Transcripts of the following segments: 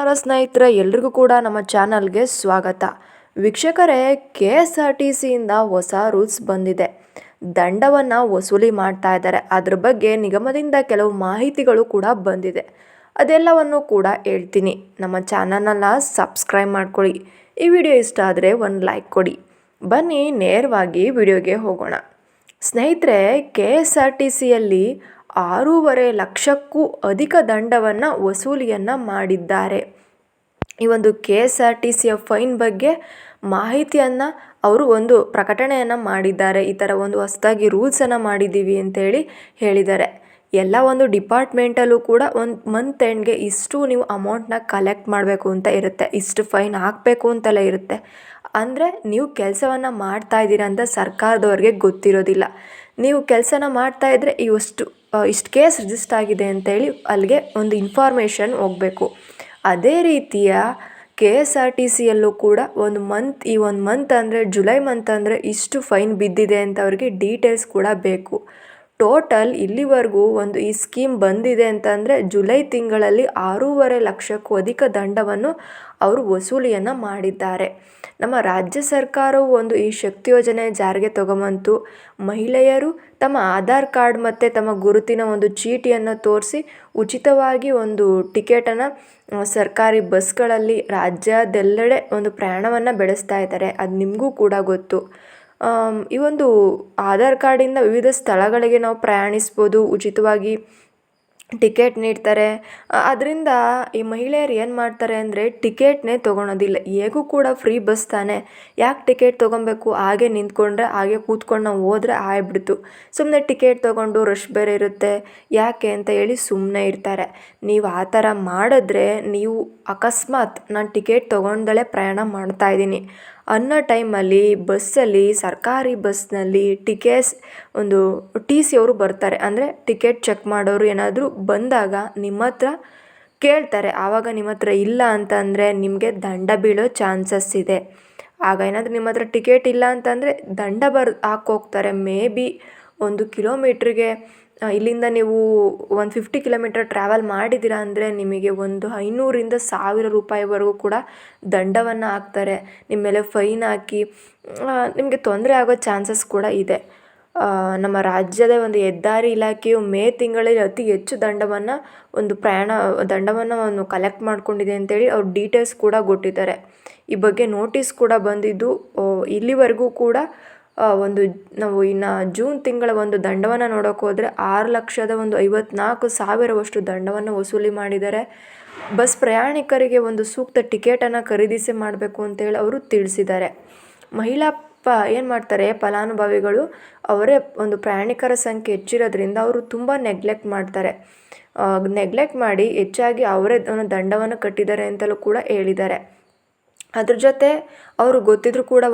ನಮಸ್ಕಾರ ಸ್ನೇಹಿತರೆ, ಎಲ್ರಿಗೂ ಕೂಡ ನಮ್ಮ ಚಾನಲ್ಗೆ ಸ್ವಾಗತ. ವೀಕ್ಷಕರೇ, KSRTCಯಿಂದ ಹೊಸ ರೂಲ್ಸ್ ಬಂದಿದೆ. ದಂಡವನ್ನು ವಸೂಲಿ ಮಾಡ್ತಾ ಇದ್ದಾರೆ. ಅದ್ರ ಬಗ್ಗೆ ನಿಗಮದಿಂದ ಕೆಲವು ಮಾಹಿತಿಗಳು ಕೂಡ ಬಂದಿದೆ. ಅದೆಲ್ಲವನ್ನು ಕೂಡ ಹೇಳ್ತೀನಿ. ನಮ್ಮ ಚಾನಲನ್ನು ಸಬ್ಸ್ಕ್ರೈಬ್ ಮಾಡ್ಕೊಳ್ಳಿ. ಈ ವಿಡಿಯೋ ಇಷ್ಟ ಆದರೆ ಒಂದು ಲೈಕ್ ಕೊಡಿ. ಬನ್ನಿ ನೇರವಾಗಿ ವಿಡಿಯೋಗೆ ಹೋಗೋಣ. ಸ್ನೇಹಿತರೆ, KSRTCಯಲ್ಲಿ 6.5 ಲಕ್ಷಕ್ಕೂ ಅಧಿಕ ದಂಡವನ್ನು ವಸೂಲಿಯನ್ನು ಮಾಡಿದ್ದಾರೆ. ಈ ಒಂದು KSRTCಯ ಫೈನ್ ಬಗ್ಗೆ ಮಾಹಿತಿಯನ್ನು ಅವರು ಒಂದು ಪ್ರಕಟಣೆಯನ್ನು ಮಾಡಿದ್ದಾರೆ. ಈ ಥರ ಒಂದು ಹೊಸದಾಗಿ ರೂಲ್ಸನ್ನು ಮಾಡಿದ್ದೀವಿ ಅಂತೇಳಿ ಹೇಳಿದ್ದಾರೆ. ಎಲ್ಲ ಒಂದು ಡಿಪಾರ್ಟ್ಮೆಂಟಲ್ಲೂ ಕೂಡ ಒಂದು ಮಂತ್ ಎಂಡ್ಗೆ ಇಷ್ಟು ನೀವು ಅಮೌಂಟ್ನ ಕಲೆಕ್ಟ್ ಮಾಡಬೇಕು ಅಂತ ಇರುತ್ತೆ, ಇಷ್ಟು ಫೈನ್ ಹಾಕಬೇಕು ಅಂತೆಲ್ಲ ಇರುತ್ತೆ. ಅಂದರೆ ನೀವು ಕೆಲಸವನ್ನು ಮಾಡ್ತಾ ಇದ್ದೀರಾ ಅಂತ ಸರ್ಕಾರದವ್ರಿಗೆ ಗೊತ್ತಿರೋದಿಲ್ಲ. ನೀವು ಕೆಲಸನ ಮಾಡ್ತಾಯಿದ್ರೆ ಇಷ್ಟು ಕೇಸ್ ರಿಜಿಸ್ಟರ್ ಆಗಿದೆ ಅಂತೇಳಿ ಅಲ್ಲಿಗೆ ಒಂದು ಇನ್ಫಾರ್ಮೇಷನ್ ಹೋಗಬೇಕು. ಅದೇ ರೀತಿಯ KSRTCಯಲ್ಲೂ ಕೂಡ ಒಂದು ಮಂತ್ ಅಂದರೆ ಜುಲೈ ಮಂತ್ ಅಂದರೆ ಇಷ್ಟು ಫೈನ್ ಬಿದ್ದಿದೆ ಅಂತ ಅವ್ರಿಗೆ ಡೀಟೇಲ್ಸ್ ಕೂಡ ಬೇಕು. ಟೋಟಲ್ ಇಲ್ಲಿವರೆಗೂ ಈ ಸ್ಕೀಮ್ ಬಂದಿದೆ ಅಂತಂದರೆ ಜುಲೈ ತಿಂಗಳಲ್ಲಿ 6.5 ಲಕ್ಷಕ್ಕೂ ಅಧಿಕ ದಂಡವನ್ನು ಅವರು ವಸೂಲಿಯನ್ನು ಮಾಡಿದ್ದಾರೆ. ನಮ್ಮ ರಾಜ್ಯ ಸರ್ಕಾರವು ಈ ಶಕ್ತಿ ಯೋಜನೆ ಜಾರಿಗೆ ತಗೊಂಬಂತು. ಮಹಿಳೆಯರು ತಮ್ಮ ಆಧಾರ್ ಕಾರ್ಡ್ ಮತ್ತು ತಮ್ಮ ಗುರುತಿನ ಚೀಟಿಯನ್ನು ತೋರಿಸಿ ಉಚಿತವಾಗಿ ಟಿಕೆಟನ್ನು ಸರ್ಕಾರಿ ಬಸ್ಗಳಲ್ಲಿ ರಾಜ್ಯದೆಲ್ಲೆಡೆ ಪ್ರಯಾಣವನ್ನು ಬೆಳೆಸ್ತಾ ಇದ್ದಾರೆ. ಅದು ನಿಮಗೂ ಕೂಡ ಗೊತ್ತು. ಈ ಆಧಾರ್ ಕಾರ್ಡಿಂದ ವಿವಿಧ ಸ್ಥಳಗಳಿಗೆ ನಾವು ಪ್ರಯಾಣಿಸ್ಬೋದು, ಉಚಿತವಾಗಿ ಟಿಕೆಟ್ ನೀಡ್ತಾರೆ. ಅದರಿಂದ ಈ ಮಹಿಳೆಯರು ಏನು ಮಾಡ್ತಾರೆ ಅಂದರೆ ಟಿಕೆಟ್ನೇ ತೊಗೊಳೋದಿಲ್ಲ. ಹೇಗೂ ಕೂಡ ಫ್ರೀ ಬಸ್ ತಾನೆ, ಯಾಕೆ ಟಿಕೆಟ್ ತೊಗೊಬೇಕು, ಹಾಗೆ ನಿಂತ್ಕೊಂಡ್ರೆ ಹಾಗೆ ಕೂತ್ಕೊಂಡು ನಾವು ಹೋದರೆ ಆಗ್ಬಿಡ್ತು. ಸುಮ್ಮನೆ ಟಿಕೆಟ್ ತೊಗೊಂಡು ರಶ್ ಬೇರೆ ಇರುತ್ತೆ, ಯಾಕೆ ಅಂತ ಹೇಳಿ ಸುಮ್ಮನೆ ಇರ್ತಾರೆ. ನೀವು ಆ ಥರ ಮಾಡಿದ್ರೆ, ನೀವು ಅಕಸ್ಮಾತ್ ನಾನು ಟಿಕೆಟ್ ತೊಗೊಂಡಲೇ ಪ್ರಯಾಣ ಮಾಡ್ತಾಯಿದ್ದೀನಿ ಅನ್ನೋ ಟೈಮಲ್ಲಿ ಬಸ್ಸಲ್ಲಿ, ಸರ್ಕಾರಿ ಬಸ್ನಲ್ಲಿ TC ಅವರು ಬರ್ತಾರೆ. ಅಂದರೆ ಟಿಕೆಟ್ ಚೆಕ್ ಮಾಡೋರು ಏನಾದರೂ ಬಂದಾಗ ನಿಮ್ಮ ಹತ್ರ ಕೇಳ್ತಾರೆ. ಆವಾಗ ನಿಮ್ಮ ಹತ್ರ ಇಲ್ಲ ಅಂತಂದರೆ ನಿಮಗೆ ದಂಡ ಬೀಳೋ ಚಾನ್ಸಸ್ ಇದೆ. ಆಗ ಏನಾದರೂ ನಿಮ್ಮ ಹತ್ರ ಟಿಕೆಟ್ ಇಲ್ಲ ಅಂತಂದರೆ ದಂಡ ಹಾಕೋಗ್ತಾರೆ. ಮೇ ಬಿ 1 ಕಿಲೋಮೀಟ್ರಿಗೆ ಇಲ್ಲಿಂದ ನೀವು 150 ಕಿಲೋಮೀಟರ್ ಟ್ರಾವೆಲ್ ಮಾಡಿದ್ದೀರಾ ಅಂದರೆ ನಿಮಗೆ 500ರಿಂದ 1000 ರೂಪಾಯಿವರೆಗೂ ಕೂಡ ದಂಡವನ್ನು ಹಾಕ್ತಾರೆ. ನಿಮ್ಮ ಮೇಲೆ ಫೈನ್ ಹಾಕಿ ನಿಮಗೆ ತೊಂದರೆ ಆಗೋ ಚಾನ್ಸಸ್ ಕೂಡ ಇದೆ. ನಮ್ಮ ರಾಜ್ಯದ ಹೆದ್ದಾರಿ ಇಲಾಖೆಯು ಮೇ ತಿಂಗಳಲ್ಲಿ ಅತಿ ಹೆಚ್ಚು ದಂಡವನ್ನು ಕಲೆಕ್ಟ್ ಮಾಡ್ಕೊಂಡಿದೆ ಅಂತೇಳಿ ಅವ್ರು ಡೀಟೇಲ್ಸ್ ಕೂಡ ಕೊಟ್ಟಿದ್ದಾರೆ. ಈ ಬಗ್ಗೆ ನೋಟಿಸ್ ಕೂಡ ಬಂದಿದ್ದು. ಇಲ್ಲಿವರೆಗೂ ಕೂಡ ನಾವು ಇನ್ನು ಜೂನ್ ತಿಂಗಳ ದಂಡವನ್ನು ನೋಡೋಕೆ ಹೋದರೆ 6,54,000 ದಂಡವನ್ನು ವಸೂಲಿ ಮಾಡಿದ್ದಾರೆ. ಬಸ್ ಪ್ರಯಾಣಿಕರಿಗೆ ಸೂಕ್ತ ಟಿಕೆಟನ್ನು ಖರೀದಿಸಿ ಮಾಡಬೇಕು ಅಂತೇಳಿ ಅವರು ತಿಳಿಸಿದ್ದಾರೆ. ಏನು ಮಾಡ್ತಾರೆ, ಫಲಾನುಭವಿಗಳು ಅವರೇ ಪ್ರಯಾಣಿಕರ ಸಂಖ್ಯೆ ಹೆಚ್ಚಿರೋದ್ರಿಂದ ಅವರು ತುಂಬ ನೆಗ್ಲೆಕ್ಟ್ ಮಾಡ್ತಾರೆ. ನೆಗ್ಲೆಕ್ಟ್ ಮಾಡಿ ಹೆಚ್ಚಾಗಿ ಅವರೇ ದಂಡವನ್ನು ಕಟ್ಟಿದ್ದಾರೆ ಅಂತಲೂ ಕೂಡ ಹೇಳಿದ್ದಾರೆ. ಅದ್ರ ಜೊತೆ ಅವರು ಗೊತ್ತಿದ್ರೂ ಕೂಡ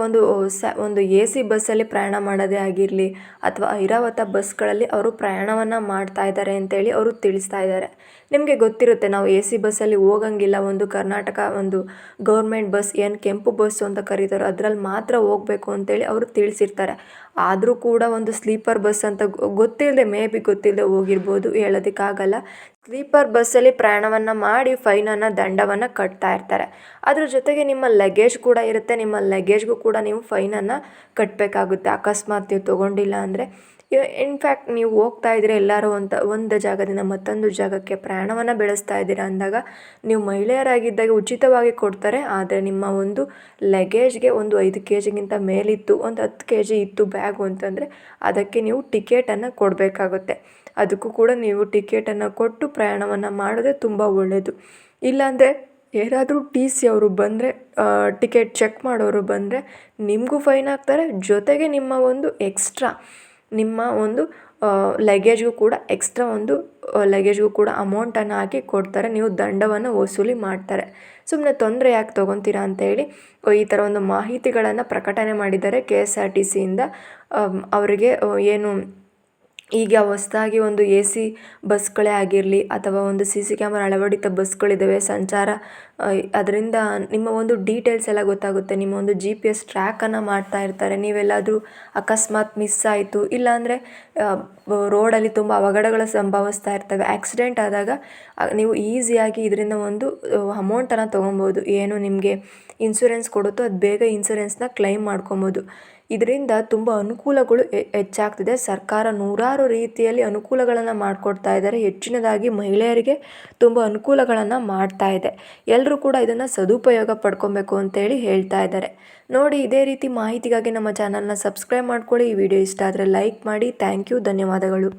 AC ಬಸ್ಸಲ್ಲಿ ಪ್ರಯಾಣ ಮಾಡೋದೇ ಆಗಿರಲಿ ಅಥವಾ ಐರಾವತ ಬಸ್ಗಳಲ್ಲಿ ಅವರು ಪ್ರಯಾಣವನ್ನು ಮಾಡ್ತಾ ಇದ್ದಾರೆ ಅಂತೇಳಿ ಅವರು ತಿಳಿಸ್ತಾ ಇದ್ದಾರೆ. ನಿಮಗೆ ಗೊತ್ತಿರುತ್ತೆ, ನಾವು AC ಬಸ್ಸಲ್ಲಿ ಹೋಗಂಗಿಲ್ಲ. ಕರ್ನಾಟಕ ಗೌರ್ಮೆಂಟ್ ಬಸ್, ಏನು ಕೆಂಪು ಬಸ್ಸು ಅಂತ ಕರೀತಾರೋ ಅದರಲ್ಲಿ ಮಾತ್ರ ಹೋಗಬೇಕು ಅಂತೇಳಿ ಅವರು ತಿಳಿಸಿರ್ತಾರೆ. ಆದರೂ ಕೂಡ ಸ್ಲೀಪರ್ ಬಸ್ ಅಂತ ಗೊತ್ತಿಲ್ಲದೆ ಹೋಗಿರ್ಬೋದು, ಹೇಳೋದಕ್ಕಾಗಲ್ಲ. ಸ್ಲೀಪರ್ ಬಸ್ಸಲ್ಲಿ ಪ್ರಯಾಣವನ್ನು ಮಾಡಿ ದಂಡವನ್ನು ಕಟ್ತಾ ಇರ್ತಾರೆ. ಅದ್ರ ಜೊತೆಗೆ ನಿಮ್ಮ ಲಗೇಜ್ ಕೂಡ ಇರುತ್ತೆ. ನಿಮ್ಮ ಲಗೇಜ್ಗೂ ಕೂಡ ನೀವು ಫೈನನ್ನು ಕಟ್ಟಬೇಕಾಗುತ್ತೆ ಅಕಸ್ಮಾತ್ ನೀವು ತೊಗೊಂಡಿಲ್ಲ ಅಂದರೆ. ಇನ್ಫ್ಯಾಕ್ಟ್ ನೀವು ಹೋಗ್ತಾ ಇದ್ದೀರಾ ಎಲ್ಲರೂ ಒಂದು ಜಾಗದಿಂದ ಮತ್ತೊಂದು ಜಾಗಕ್ಕೆ ಪ್ರಯಾಣವನ್ನು ಬೆಳೆಸ್ತಾ ಇದ್ದೀರಾ ಅಂದಾಗ ನೀವು ಮಹಿಳೆಯರಾಗಿದ್ದಾಗ ಉಚಿತವಾಗಿ ಕೊಡ್ತಾರೆ. ಆದರೆ ನಿಮ್ಮ ಲಗೇಜ್ಗೆ 5 kgಗಿಂತ ಮೇಲಿತ್ತು, 10 kg ಇತ್ತು ಬ್ಯಾಗು ಅಂತಂದರೆ ಅದಕ್ಕೆ ನೀವು ಟಿಕೆಟನ್ನು ಕೊಡಬೇಕಾಗುತ್ತೆ. ಅದಕ್ಕೂ ಕೂಡ ನೀವು ಟಿಕೆಟನ್ನು ಕೊಟ್ಟು ಪ್ರಯಾಣವನ್ನು ಮಾಡಿದ್ರೆ ತುಂಬ ಒಳ್ಳೆಯದು. ಇಲ್ಲಾಂದರೆ ಯಾರಾದರೂ TC ಅವರು ಬಂದರೆ, ಟಿಕೆಟ್ ಚೆಕ್ ಮಾಡೋರು ಬಂದರೆ ನಿಮಗೂ ಫೈನ್ ಹಾಕ್ತಾರೆ. ಜೊತೆಗೆ ನಿಮ್ಮ ಎಕ್ಸ್ಟ್ರಾ ನಿಮ್ಮ ಲಗೇಜ್ಗೂ ಕೂಡ ಲಗೇಜ್ಗೂ ಕೂಡ ಅಮೌಂಟನ್ನು ಹಾಕಿ ಕೊಡ್ತಾರೆ. ನೀವು ದಂಡವನ್ನು ವಸೂಲಿ ಮಾಡ್ತಾರೆ. ಸುಮ್ಮನೆ ತೊಂದರೆ ಯಾಕೆ ತೊಗೊತೀರಾ ಅಂತೇಳಿ ಈ ಥರ ಮಾಹಿತಿಗಳನ್ನು ಪ್ರಕಟಣೆ ಮಾಡಿದ್ದಾರೆ KSRTCಯಿಂದ. ಅವರಿಗೆ ಏನು ಈಗ ಹೊಸದಾಗಿ AC ಬಸ್ಗಳೇ ಆಗಿರಲಿ ಅಥವಾ CC ಕ್ಯಾಮರಾ ಅಳವಡಿತ ಬಸ್ಗಳಿದ್ದಾವೆ, ಸಂಚಾರ ಅದರಿಂದ ನಿಮ್ಮ ಒಂದು ಡೀಟೇಲ್ಸ್ ಎಲ್ಲ ಗೊತ್ತಾಗುತ್ತೆ. ನಿಮ್ಮ ಒಂದು GPS ಟ್ರ್ಯಾಕನ್ನು ಮಾಡ್ತಾ ಇರ್ತಾರೆ. ನೀವೆಲ್ಲಾದರೂ ಅಕಸ್ಮಾತ್ ಮಿಸ್ ಆಯಿತು, ಇಲ್ಲಾಂದರೆ ರೋಡಲ್ಲಿ ತುಂಬ ಅವಘಡಗಳು ಸಂಭವಿಸ್ತಾ ಇರ್ತವೆ. ಆಕ್ಸಿಡೆಂಟ್ ಆದಾಗ ನೀವು ಈಸಿಯಾಗಿ ಇದರಿಂದ ಒಂದು ಅಮೌಂಟನ್ನು ತೊಗೊಬೋದು. ಏನು ನಿಮಗೆ ಇನ್ಶೂರೆನ್ಸ್ ಕೊಡುತ್ತೋ ಅದು ಬೇಗ ಇನ್ಶೂರೆನ್ಸ್ನ ಕ್ಲೈಮ್ ಮಾಡ್ಕೊಬೋದು. ಇದರಿಂದ ತುಂಬ ಅನುಕೂಲಗಳು ಹೆಚ್ಚಾಗ್ತಿದೆ. ಸರ್ಕಾರ ನೂರಾರು ರೀತಿಯಲ್ಲಿ ಅನುಕೂಲಗಳನ್ನು ಮಾಡಿಕೊಡ್ತಾ ಇದ್ದಾರೆ. ಹೆಚ್ಚಿನದಾಗಿ ಮಹಿಳೆಯರಿಗೆ ತುಂಬ ಅನುಕೂಲಗಳನ್ನು ಮಾಡ್ತಾ ಇದೆ. ಎಲ್ಲರೂ ಕೂಡ ಇದನ್ನು ಸದುಪಯೋಗ ಪಡ್ಕೊಬೇಕು ಅಂತೇಳಿ ಹೇಳ್ತಾ ಇದ್ದಾರೆ. ನೋಡಿ, ಇದೇ ರೀತಿ ಮಾಹಿತಿಗಾಗಿ ನಮ್ಮ ಚಾನಲ್ನ ಸಬ್ಸ್ಕ್ರೈಬ್ ಮಾಡ್ಕೊಳ್ಳಿ. ಈ ವಿಡಿಯೋ ಇಷ್ಟ ಆದರೆ ಲೈಕ್ ಮಾಡಿ. ಥ್ಯಾಂಕ್ ಯು, ಧನ್ಯವಾದಗಳು.